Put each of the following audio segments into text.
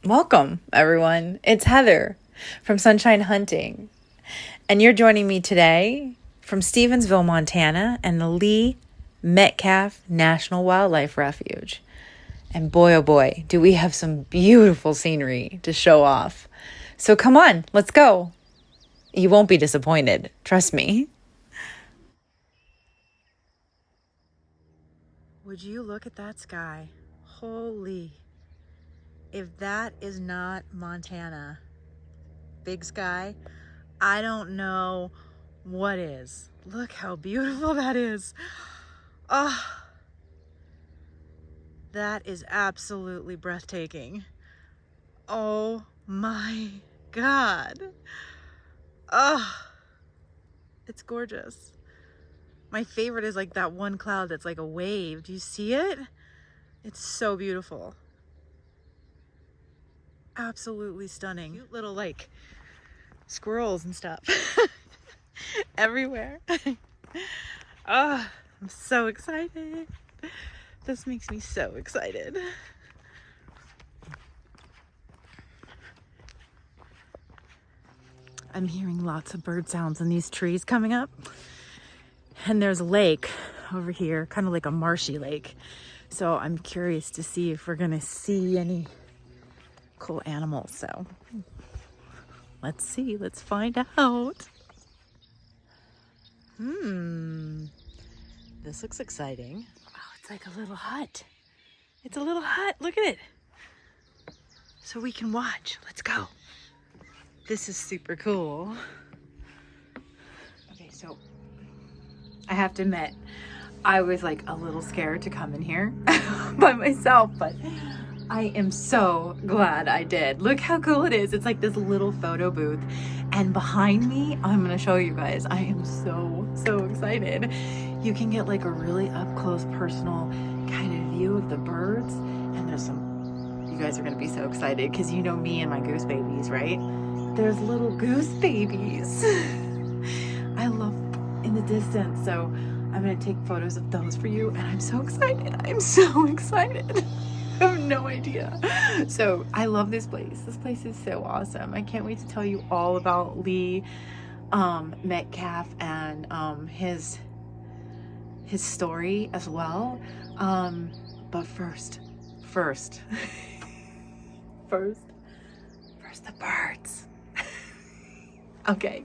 Welcome, everyone. It's Heather from Sunshine Hunting, and you're joining me today from Stevensville, Montana, and the Lee Metcalf National Wildlife Refuge. And boy, oh boy, do we have some beautiful scenery to show off. So come on, let's go. You won't be disappointed, trust me. Would you look at that sky? Holy. If that is not Montana, big sky, I don't know what is. Look how beautiful that is. Oh, that is absolutely breathtaking. Oh my God. Oh, it's gorgeous. My favorite is like that one cloud that's like a wave. Do you see it? It's so beautiful. Absolutely stunning. Cute little like squirrels and stuff everywhere. Oh, I'm so excited. This makes me so excited. I'm hearing lots of bird sounds in these trees coming up. And there's a lake over here, kind of like a marshy lake. So I'm curious to see if we're gonna see any cool animals. So let's see, let's find out. This looks exciting. Oh, it's like a little hut. It's a little hut, look at it. So we can watch, let's go. This is super cool. Okay, so I have to admit, I was like a little scared to come in here by myself, but I am so glad I did. Look how cool it is. It's like this little photo booth. And behind me, I'm gonna show you guys. I am so excited. You can get like a really up close, personal kind of view of the birds. And there's some, you guys are gonna be so excited because you know me and my goose babies, right? There's little goose babies. I love in the distance. So I'm gonna take photos of those for you. And I'm so excited. I'm so excited. I have no idea. So I love this place. This place is so awesome. I can't wait to tell you all about Lee Metcalf and his story as well. But first first the birds. Okay.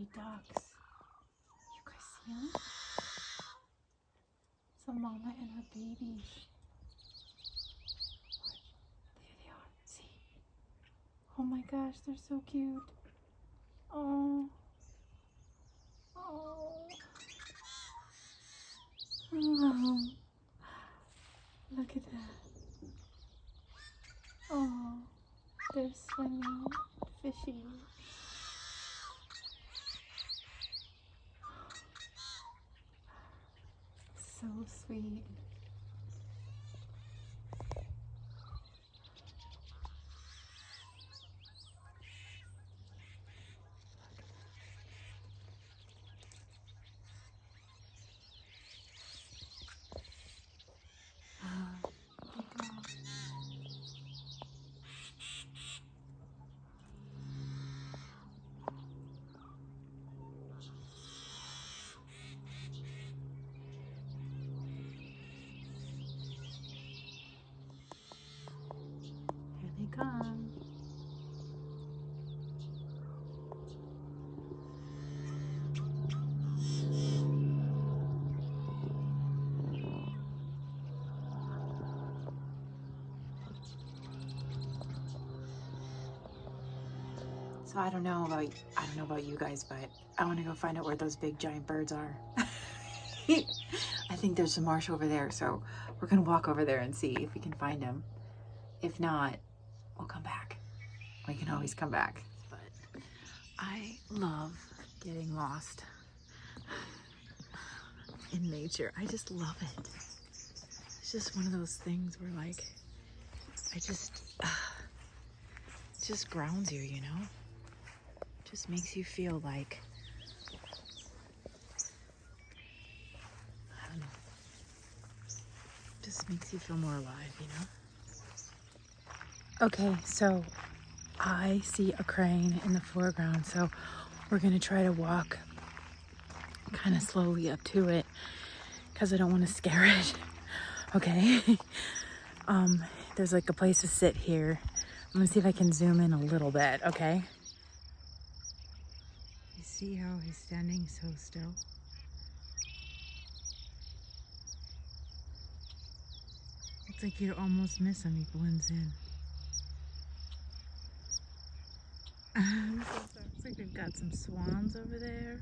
baby ducks. You guys see them? It's a mama and her baby. There they are. See? Oh my gosh, they're so cute. Oh. Oh. Oh. Look at that. Oh. They're swimming. Fishy. So sweet. Here they come. So I don't know about you guys, but I want to go find out where those big giant birds are. I think there's some marsh over there, so we're gonna walk over there and see if we can find them. If not, we'll come back. We can always come back. But I love getting lost in nature. I just love it. It's just one of those things where, like, it just grounds you, you know? Just makes you feel like, I don't know, just makes you feel more alive, you know? Okay, so I see a crane in the foreground, so we're gonna try to walk kind of slowly up to it because I don't want to scare it. Okay. There's like a place to sit here. I'm gonna see if I can zoom in a little bit, okay? You see how he's standing so still? Looks like you almost miss him, he blends in. Looks like they've got some swans over there.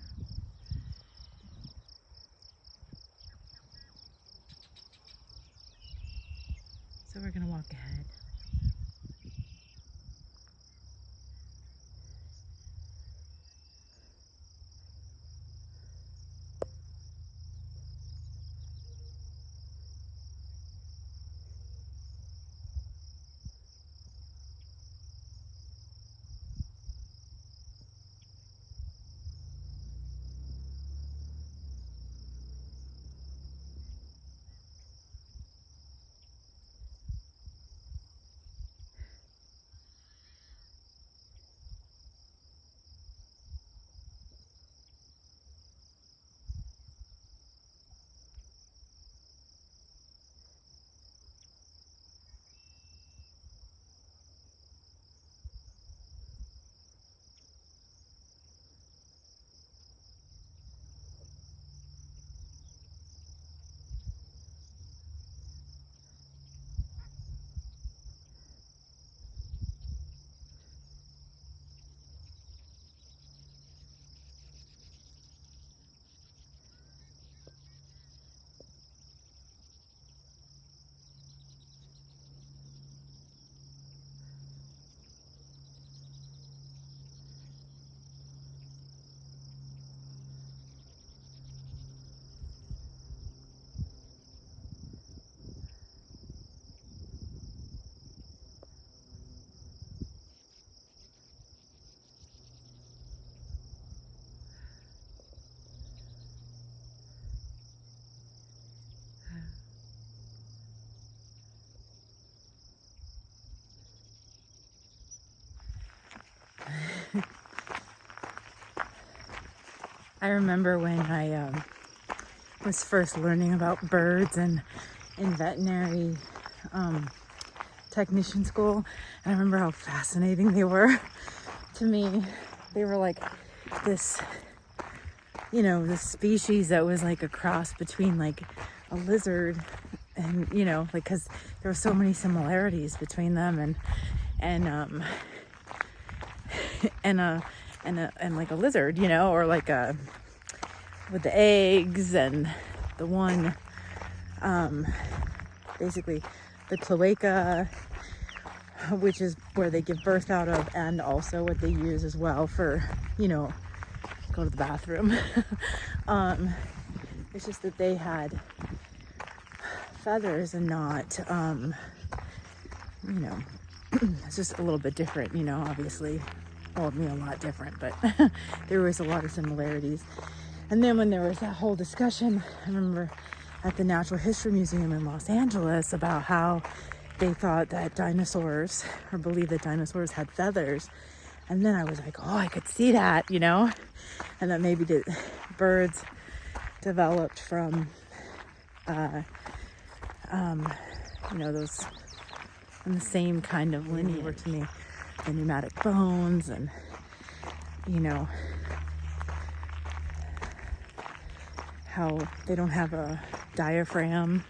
So we're gonna walk ahead. I remember when I was first learning about birds and in veterinary technician school, and I remember how fascinating they were to me. They were like this you know, this species that was like a cross between like a lizard and, you know, like, because there were so many similarities between them, and like a lizard, you know, or like a, with the eggs, and the one, basically the cloaca, which is where they give birth out of, and also what they use as well for, you know, go to the bathroom. It's just that they had feathers and not, you know, it's just a little bit different, you know, obviously. Well, I mean, a lot different, but there was a lot of similarities. And then when there was that whole discussion, I remember at the Natural History Museum in Los Angeles about how they thought that dinosaurs, or believed that dinosaurs had feathers. And then I was like, oh, I could see that, you know, and that maybe the birds developed from, you know, those in the same kind of lineage to me, the pneumatic bones, and, you know, how they don't have a diaphragm,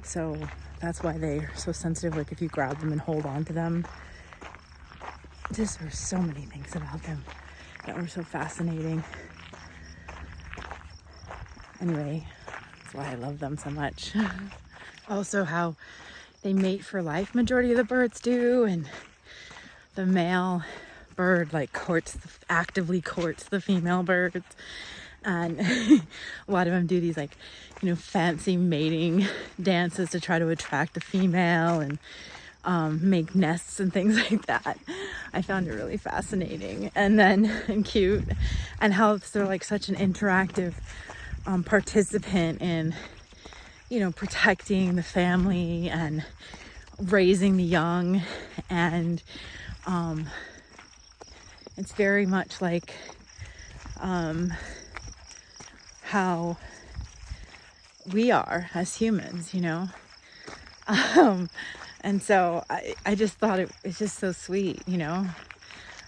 so that's why they're so sensitive. Like if you grab them and hold on to them, just there's so many things about them that were so fascinating. Anyway, that's why I love them so much. Also how they mate for life, majority of the birds do, and the male bird like actively courts the female birds, and a lot of them do these like, you know, fancy mating dances to try to attract the female, and make nests and things like that. I found it really fascinating and cute, and how they're like such an interactive participant in, you know, protecting the family and raising the young. And it's very much like how we are as humans, you know. And so I just thought it's just so sweet, you know,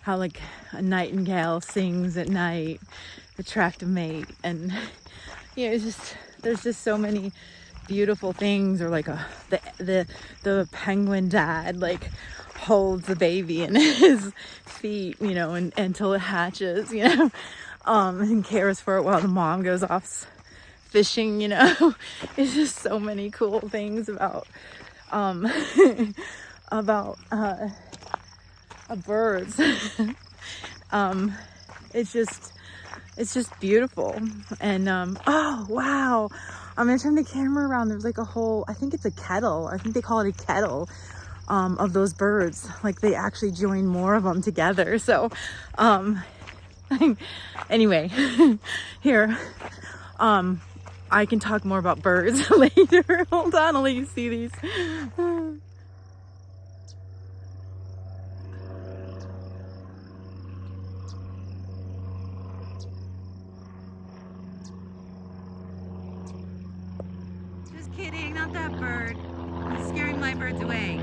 how like a nightingale sings at night, attract a mate, and, you know, it's just, there's just so many beautiful things. Or like the penguin dad like holds the baby in his feet, you know, and until it hatches, you know, and cares for it while the mom goes off fishing, you know. It's just so many cool things about birds. It's just beautiful. And oh wow, I'm gonna turn the camera around. There's like a whole, I think it's a kettle, I think they call it a kettle, of those birds. Like they actually join more of them together. So anyway, here, I can talk more about birds later. Hold on, I'll let you see these. Just kidding, not that bird. He's scaring my birds away.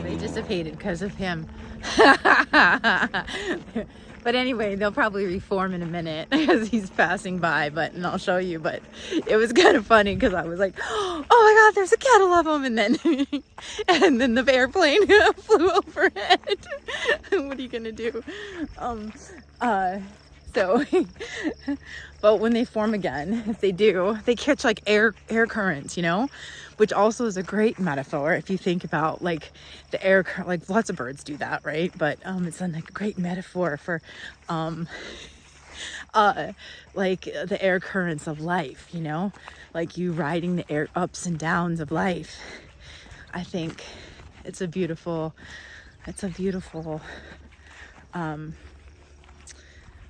They dissipated because of him. But anyway, they'll probably reform in a minute as he's passing by, and I'll show you. But it was kind of funny because I was like, oh my God, there's a kettle of them. And then the airplane flew overhead. What are you gonna do? So, but when they form again, if they do, they catch like air currents, you know, which also is a great metaphor if you think about like the air, like lots of birds do that, right? But it's a great metaphor for like the air currents of life, you know, like you riding the air ups and downs of life. I think it's a beautiful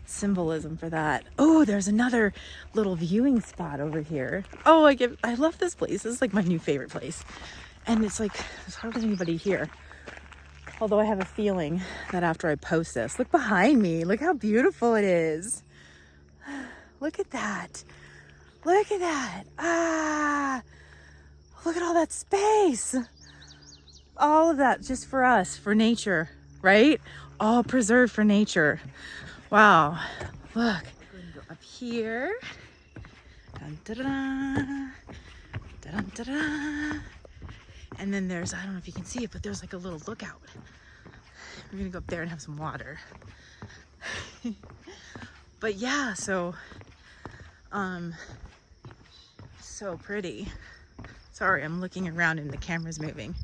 symbolism for that. Oh, there's another little viewing spot over here. Oh, I love this place. This is like my new favorite place. And it's like, there's hardly anybody here. Although I have a feeling that after I post this, look behind me. Look how beautiful it is. Look at that. Look at that. Ah, look at all that space. All of that just for us, for nature, right? All preserved for nature. Wow, look. up here. Dun, da, da, da. Dun, da, da. And then there's, I don't know if you can see it, but there's like a little lookout. We're gonna go up there and have some water. But yeah, so so pretty. Sorry, I'm looking around and the camera's moving.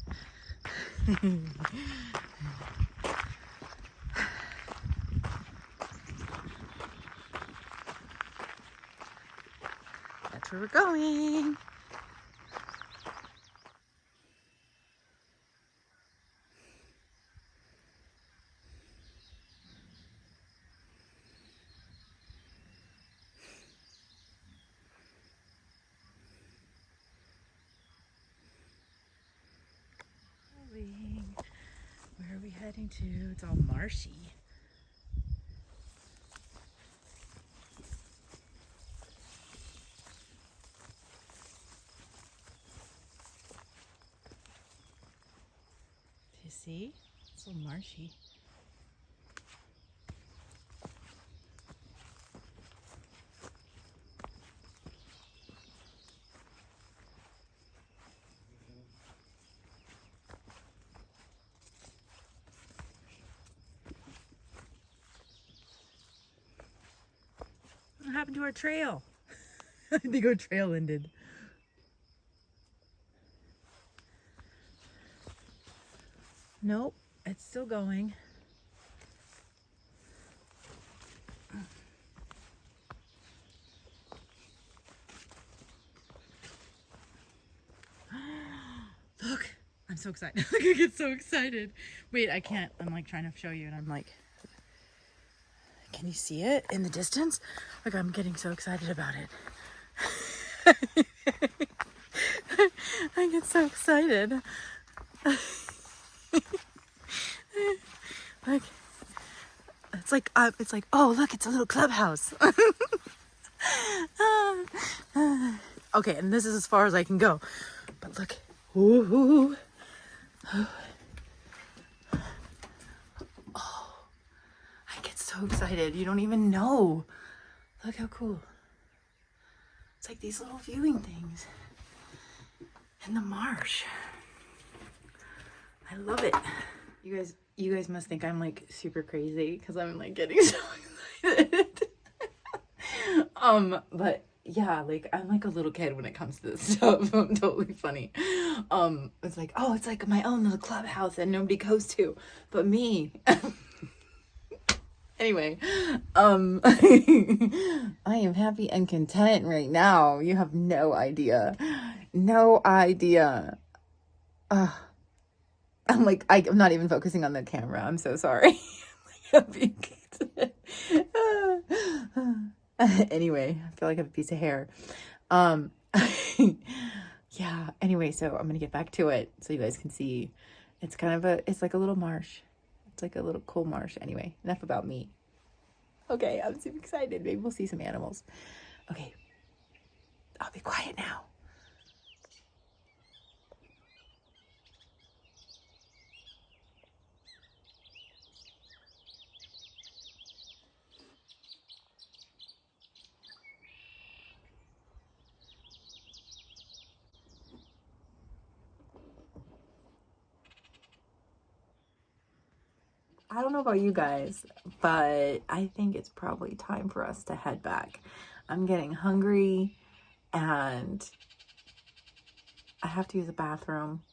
That's where we're going. Where are we heading to? It's all marshy. Do you see? It's all marshy. What happened to our trail? I think our trail ended. Nope, it's still going. Look, I'm so excited. Look, I get so excited. Wait, I can't. I'm like trying to show you and I'm like, can you see it in the distance? Like, I'm getting so excited about it. I get so excited. Like, it's like, oh, look, it's a little clubhouse. Okay, and this is as far as I can go. But look. Ooh. Oh, I get so excited. You don't even know. Look how cool. It's like these little viewing things in the marsh. I love it. You guys must think I'm like super crazy because I'm like getting so excited. But yeah, like I'm like a little kid when it comes to this stuff. I'm totally funny. It's like, oh, it's like my own little clubhouse that nobody goes to but me. Anyway, I am happy and content right now. You have no idea. No idea. I'm like, I'm not even focusing on the camera. I'm so sorry. Anyway, I feel like I have a piece of hair. Yeah, anyway, so I'm gonna get back to it so you guys can see. It's kind of it's like a little marsh. It's like a little cool marsh. Anyway, enough about me. Okay, I'm super excited. Maybe we'll see some animals. Okay, I'll be quiet now. I don't know about you guys, but I think it's probably time for us to head back. I'm getting hungry and I have to use the bathroom.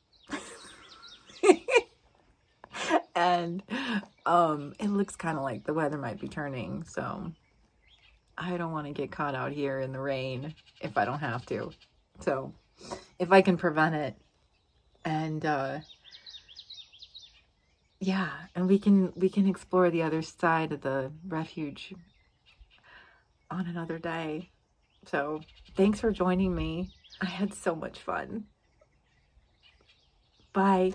And it looks kind of like the weather might be turning, so I don't want to get caught out here in the rain if I don't have to. So if I can prevent it, and yeah, and we can explore the other side of the refuge on another day. So thanks for joining me. I had so much fun. Bye.